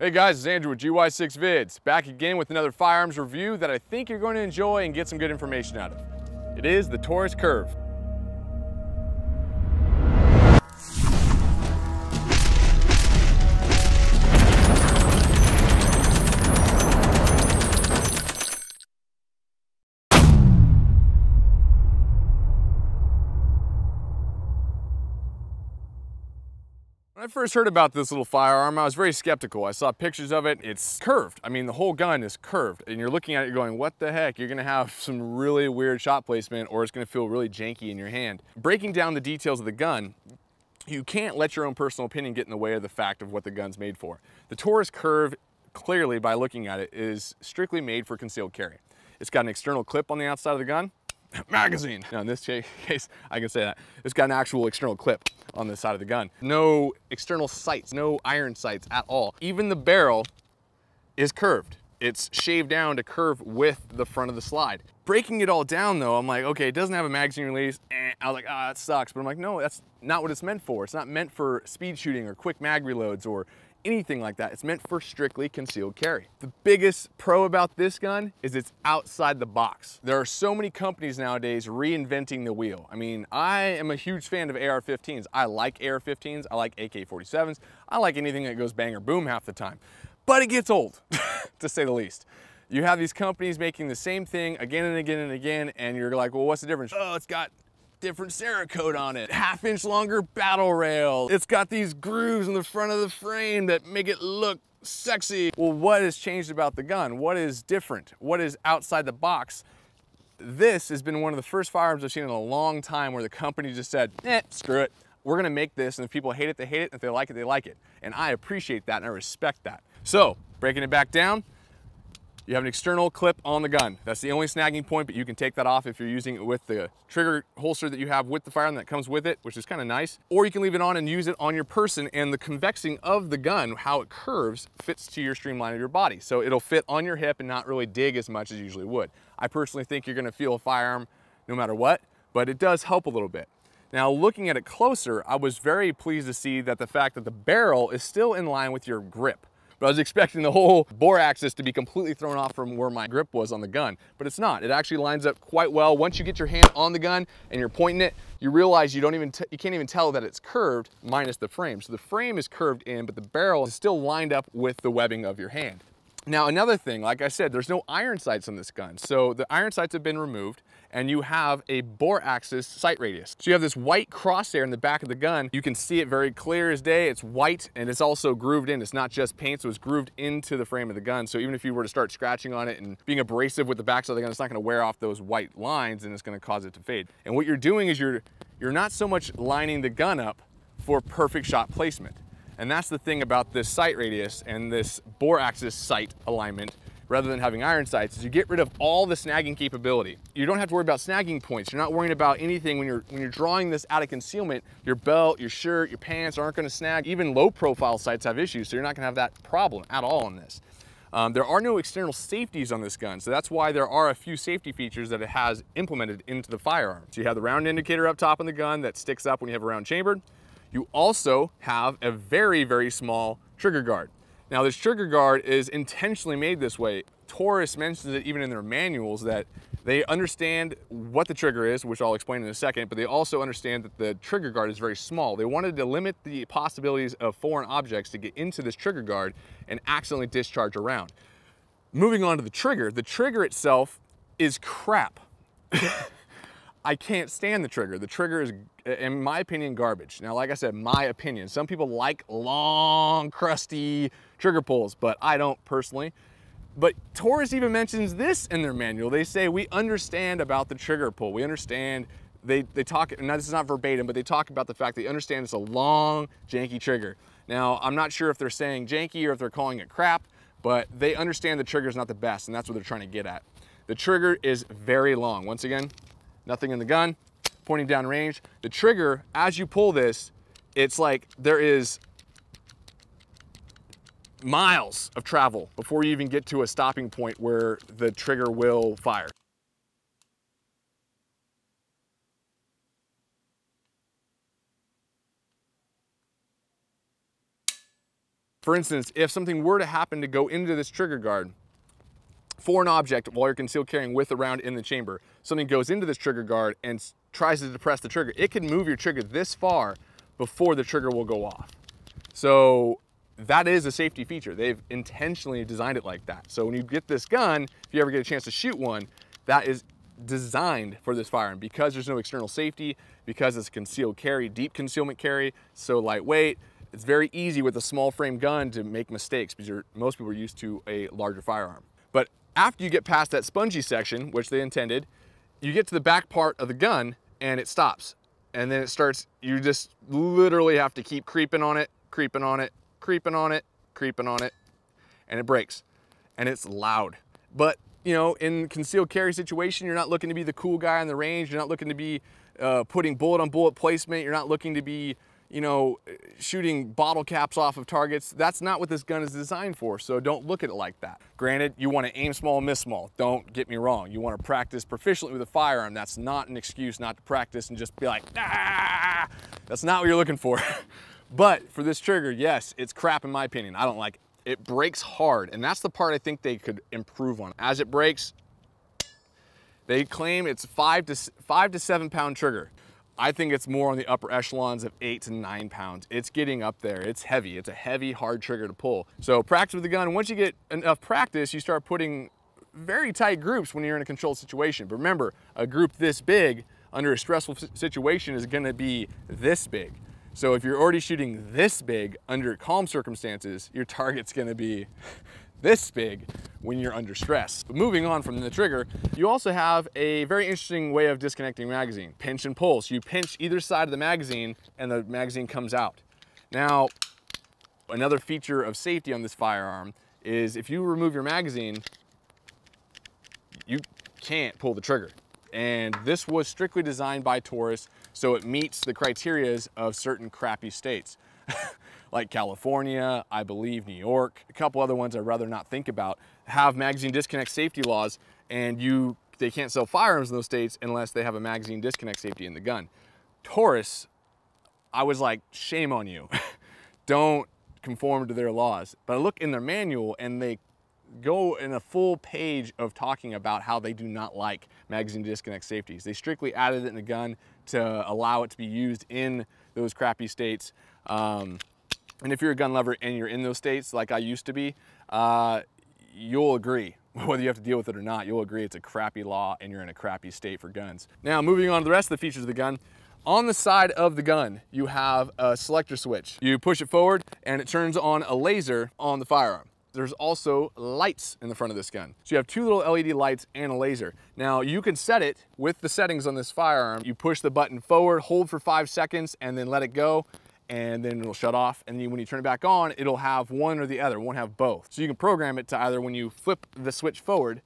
Hey guys, it's Andrew with GY6 Vids, back again with another firearms review that I think you're going to enjoy and get some good information out of. It is the Taurus CURVE. When I first heard about this little firearm, I was very skeptical. I saw pictures of it. It's curved. I mean, the whole gun is curved. And you're looking at it, you're going, what the heck? You're gonna have some really weird shot placement, or it's gonna feel really janky in your hand. Breaking down the details of the gun, you can't let your own personal opinion get in the way of the fact of what the gun's made for. The Taurus CURVE, clearly by looking at it, is strictly made for concealed carry. It's got an external clip on the outside of the gun. Magazine. Now in this case, I can say that. It's got an actual external clip on the side of the gun. No external sights, no iron sights at all. Even the barrel is curved. It's shaved down to curve with the front of the slide. Breaking it all down though, I'm like, okay, it doesn't have a magazine release. I was like, ah, that sucks. But I'm like, no, that's not what it's meant for. It's not meant for speed shooting or quick mag reloads or anything like that. It's meant for strictly concealed carry. The biggest pro about this gun is it's outside the box. There are so many companies nowadays reinventing the wheel. I mean, I am a huge fan of AR-15s. I like AR-15s, I like AK-47s, I like anything that goes bang or boom half the time. But it gets old, to say the least. You have these companies making the same thing again and again and again, and you're like, well, what's the difference? Oh, it's got different Cerakote on it, half-inch longer battle rail. It's got these grooves in the front of the frame that make it look sexy. Well, what has changed about the gun? What is different? What is outside the box? This has been one of the first firearms I've seen in a long time where the company just said, screw it. We're gonna make this, and if people hate it, they hate it. If they like it, they like it. And I appreciate that and I respect that. So, breaking it back down, you have an external clip on the gun. That's the only snagging point, but you can take that off if you're using it with the trigger holster that you have with the firearm that comes with it, which is kind of nice. Or you can leave it on and use it on your person, and the convexing of the gun, how it curves, fits to your streamline of your body. So it'll fit on your hip and not really dig as much as it usually would. I personally think you're gonna feel a firearm no matter what, but it does help a little bit. Now, looking at it closer, I was very pleased to see that the fact that the barrel is still in line with your grip. But I was expecting the whole bore axis to be completely thrown off from where my grip was on the gun, but it's not. It actually lines up quite well. Once you get your hand on the gun and you're pointing it, you realize you can't even tell that it's curved minus the frame. So the frame is curved in, but the barrel is still lined up with the webbing of your hand. Now, another thing, like I said, there's no iron sights on this gun. So the iron sights have been removed, and you have a bore axis sight radius. So you have this white crosshair in the back of the gun. You can see it very clear as day. It's white, and it's also grooved in. It's not just paint, so it's grooved into the frame of the gun. So even if you were to start scratching on it and being abrasive with the backside of the gun, it's not gonna wear off those white lines, and it's gonna cause it to fade. And what you're doing is you're not so much lining the gun up for perfect shot placement. And that's the thing about this sight radius and this bore axis sight alignment, rather than having iron sights, is you get rid of all the snagging capability. You don't have to worry about snagging points. You're not worrying about anything when you're drawing this out of concealment. Your belt, your shirt, your pants aren't gonna snag. Even low profile sights have issues, so you're not gonna have that problem at all on this. There are no external safeties on this gun, so that's why there are a few safety features that it has implemented into the firearm. So you have the round indicator up top on the gun that sticks up when you have a round chambered. You also have a very, very small trigger guard. Now this trigger guard is intentionally made this way. Taurus mentions it even in their manuals that they understand what the trigger is, which I'll explain in a second, but they also understand that the trigger guard is very small. They wanted to limit the possibilities of foreign objects to get into this trigger guard and accidentally discharge a round. Moving on to the trigger itself is crap. I can't stand the trigger. The trigger is, in my opinion, garbage. Now, like I said, my opinion. Some people like long, crusty trigger pulls, but I don't personally. But Taurus even mentions this in their manual. They say, we understand about the trigger pull. We understand, they talk, and this is not verbatim, but they talk about the fact they understand it's a long, janky trigger. Now, I'm not sure if they're saying janky or if they're calling it crap, but they understand the trigger is not the best, and that's what they're trying to get at. The trigger is very long. Once again, nothing in the gun, pointing down range. The trigger, as you pull this, it's like there is miles of travel before you even get to a stopping point where the trigger will fire. For instance, if something were to happen to go into this trigger guard, foreign object while you're concealed carrying with a round in the chamber, something goes into this trigger guard and tries to depress the trigger, it can move your trigger this far before the trigger will go off. So that is a safety feature. They've intentionally designed it like that. So when you get this gun, if you ever get a chance to shoot one, that is designed for this firearm because there's no external safety, because it's concealed carry, deep concealment carry, so lightweight. It's very easy with a small frame gun to make mistakes because most people are used to a larger firearm. But after you get past that spongy section, which they intended, you get to the back part of the gun and it stops. And then it starts, you just literally have to keep creeping on it, creeping on it, creeping on it, creeping on it, and it breaks. And it's loud. But, you know, in concealed carry situation, you're not looking to be the cool guy on the range. You're not looking to be putting bullet on bullet placement. You're not looking to be, you know, shooting bottle caps off of targets. That's not what this gun is designed for, so don't look at it like that. Granted, you want to aim small and miss small. Don't get me wrong. You want to practice proficiently with a firearm. That's not an excuse not to practice and just be like, ah! That's not what you're looking for. But for this trigger, yes, it's crap in my opinion. I don't like it. It breaks hard, and that's the part I think they could improve on. As it breaks, they claim it's 5 to 7 pound trigger. I think it's more on the upper echelons of 8 to 9 pounds. It's getting up there. It's heavy. It's a heavy, hard trigger to pull. So practice with the gun. Once you get enough practice, you start putting very tight groups when you're in a controlled situation. But remember, a group this big under a stressful situation is gonna be this big. So if you're already shooting this big under calm circumstances, your target's gonna be this big when you're under stress. But moving on from the trigger, you also have a very interesting way of disconnecting magazine. Pinch and pull. So you pinch either side of the magazine and the magazine comes out. Now, another feature of safety on this firearm is if you remove your magazine, you can't pull the trigger. And this was strictly designed by Taurus, so it meets the criterias of certain crappy states. Like California, I believe New York, a couple other ones I'd rather not think about, have magazine disconnect safety laws, and they can't sell firearms in those states unless they have a magazine disconnect safety in the gun. Taurus, I was like, shame on you. Don't conform to their laws. But I look in their manual and they go in a full page of talking about how they do not like magazine disconnect safeties. They strictly added it in the gun to allow it to be used in those crappy states. And if you're a gun lover and you're in those states like I used to be, you'll agree. Whether you have to deal with it or not, you'll agree it's a crappy law and you're in a crappy state for guns. Now, moving on to the rest of the features of the gun. On the side of the gun, you have a selector switch. You push it forward and it turns on a laser on the firearm. There's also lights in the front of this gun. So you have two little LED lights and a laser. Now you can set it with the settings on this firearm. You push the button forward, hold for 5 seconds, and then let it go, and then it'll shut off. And then when you turn it back on, it'll have one or the other, it won't have both. So you can program it to either when you flip the switch forward,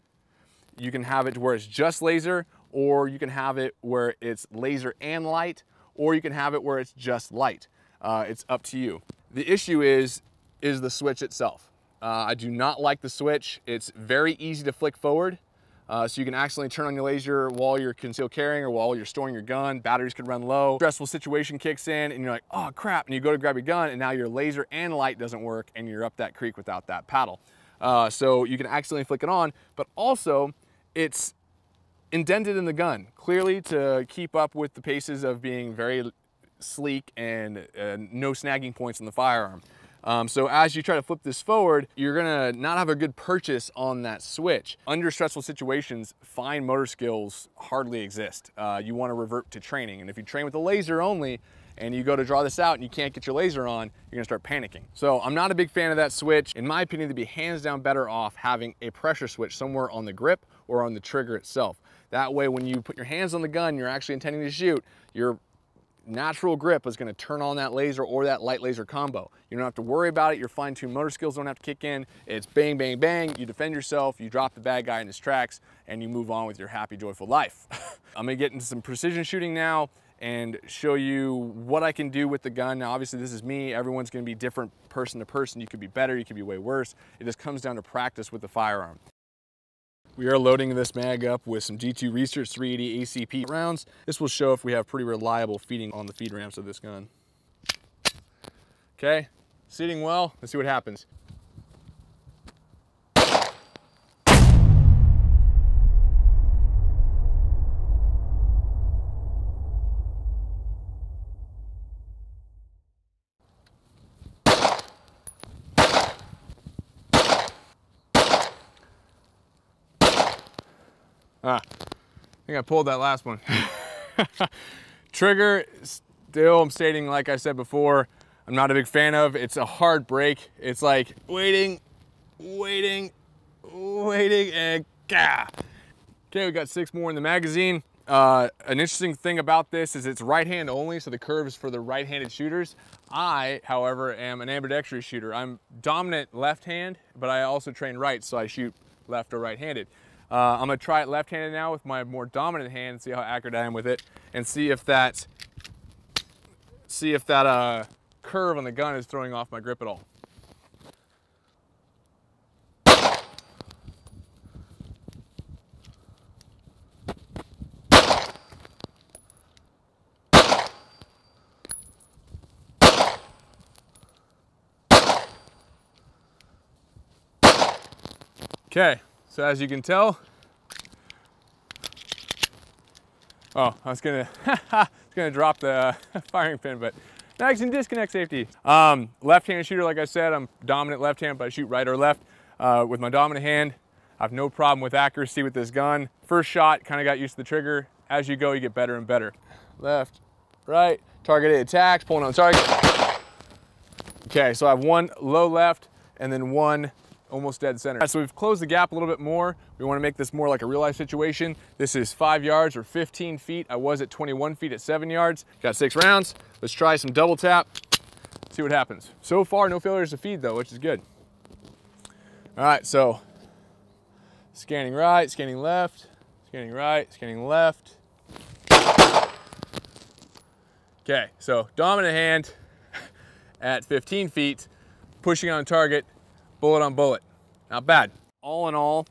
you can have it to where it's just laser, or you can have it where it's laser and light, or you can have it where it's just light. It's up to you. The issue is the switch itself. I do not like the switch. It's very easy to flick forward. So you can accidentally turn on your laser while you're concealed carrying or while you're storing your gun. Batteries could run low. Stressful situation kicks in and you're like, oh crap. And you go to grab your gun and now your laser and light doesn't work and you're up that creek without that paddle. So you can accidentally flick it on, but also it's indented in the gun, clearly to keep up with the paces of being very sleek and no snagging points in the firearm. So as you try to flip this forward, you're gonna not have a good purchase on that switch. Under stressful situations, fine motor skills hardly exist. You wanna revert to training. And if you train with a laser only, and you go to draw this out and you can't get your laser on, you're gonna start panicking. So I'm not a big fan of that switch. In my opinion, they'd be hands down better off having a pressure switch somewhere on the grip or on the trigger itself. That way, when you put your hands on the gun, you're actually intending to shoot, your natural grip is gonna turn on that laser or that light laser combo. You don't have to worry about it. Your fine-tuned motor skills don't have to kick in. It's bang, bang, bang. You defend yourself, you drop the bad guy in his tracks, and you move on with your happy, joyful life. I'm gonna get into some precision shooting now and show you what I can do with the gun. Now, obviously this is me. Everyone's gonna be different person to person. You could be better, you could be way worse. It just comes down to practice with the firearm. We are loading this mag up with some G2 Research 380 ACP rounds. This will show if we have pretty reliable feeding on the feed ramps of this gun. Okay, seating well. Let's see what happens. I think I pulled that last one. Trigger, still I'm stating, like I said before, I'm not a big fan of. It's a hard break. It's like waiting, and gah. Okay, we got 6 more in the magazine. An interesting thing about this is it's right hand only, so the curve is for the right-handed shooters. I, however, am an ambidextrous shooter. I'm dominant left hand, but I also train right, so I shoot left or right-handed. I'm gonna try it left-handed now with my more dominant hand and see how accurate I am with it, and see if that curve on the gun is throwing off my grip at all. Okay. So as you can tell, oh, I was gonna drop the firing pin, but magazine disconnect safety. Left-handed shooter, like I said, I'm dominant left hand, but I shoot right or left. With my dominant hand, I have no problem with accuracy with this gun. First shot, kind of got used to the trigger. As you go, you get better and better. Left, right, targeted attacks, pulling on target. Okay, so I have one low left and then one almost dead center. So we've closed the gap a little bit more. We want to make this more like a real life situation. This is 5 yards or 15 feet. I was at 21 feet at 7 yards. Got 6 rounds. Let's try some double tap. See what happens. So far, no failures to feed though, which is good. All right, so scanning right, scanning left, scanning right, scanning left. Okay, so dominant hand at 15 feet, pushing on target, bullet on bullet. Not bad. All in all,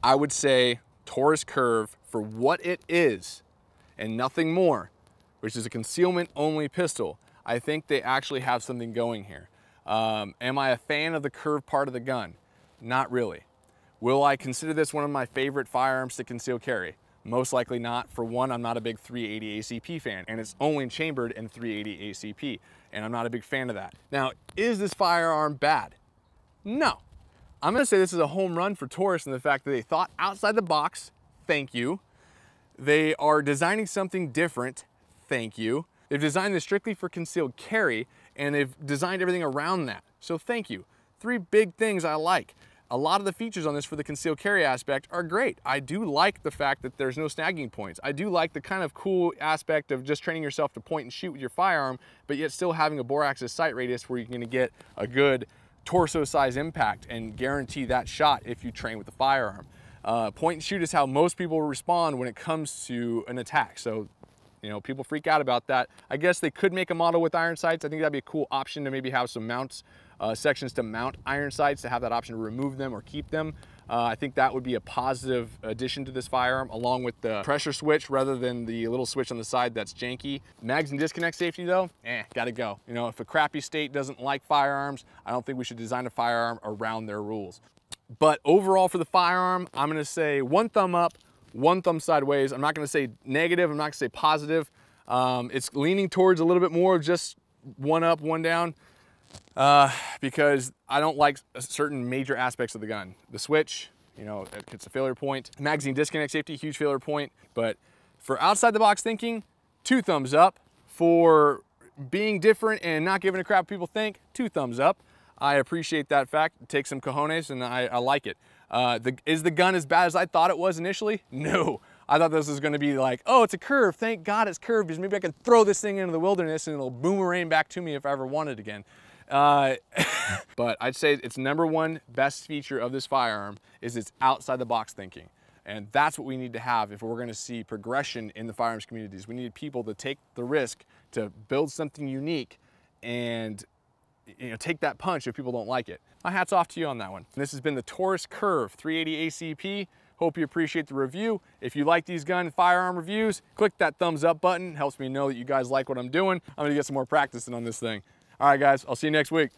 I would say Taurus CURVE, for what it is and nothing more, which is a concealment only pistol, I think they actually have something going here. Am I a fan of the curved part of the gun? Not really. Will I consider this one of my favorite firearms to conceal carry? Most likely not. For one, I'm not a big 380 ACP fan, and it's only chambered in 380 ACP, and I'm not a big fan of that. Now, is this firearm bad? No. I'm gonna say this is a home run for Taurus in the fact that they thought outside the box, thank you. They are designing something different, thank you. They've designed this strictly for concealed carry, and they've designed everything around that, so thank you. 3 big things I like. A lot of the features on this for the concealed carry aspect are great. I do like the fact that there's no snagging points. I do like the kind of cool aspect of just training yourself to point and shoot with your firearm, but yet still having a bore axis sight radius where you're gonna get a good torso size impact and guarantee that shot if you train with the firearm. Point and shoot is how most people respond when it comes to an attack. So, you know, people freak out about that. I guess they could make a model with iron sights. I think that'd be a cool option to maybe have some mounts, sections to mount iron sights, to have that option to remove them or keep them. I think that would be a positive addition to this firearm, along with the pressure switch rather than the little switch on the side that's janky. Magazine disconnect safety though, gotta go. You know, if a crappy state doesn't like firearms, I don't think we should design a firearm around their rules. But overall for the firearm, I'm gonna say 1 thumb up, 1 thumb sideways. I'm not gonna say negative, I'm not gonna say positive. It's leaning towards a little bit more of just 1 up, 1 down. Because I don't like certain major aspects of the gun. The switch, you know, it's a failure point. Magazine disconnect safety, huge failure point. But for outside the box thinking, 2 thumbs up. For being different and not giving a crap what people think, 2 thumbs up. I appreciate that fact. It takes some cojones and I like it. Is the gun as bad as I thought it was initially? No. I thought this was gonna be like, oh, it's a curve. Thank God it's curved because maybe I can throw this thing into the wilderness and it'll boomerang back to me if I ever want it again. But I'd say its #1 best feature of this firearm is its outside the box thinking. And that's what we need to have if we're gonna see progression in the firearms communities. We need people to take the risk to build something unique and, you know, take that punch if people don't like it. My hat's off to you on that one. This has been the Taurus CURVE 380 ACP. Hope you appreciate the review. If you like these gun and firearm reviews, click that thumbs up button. Helps me know that you guys like what I'm doing. I'm gonna get some more practicing on this thing. All right, guys, I'll see you next week.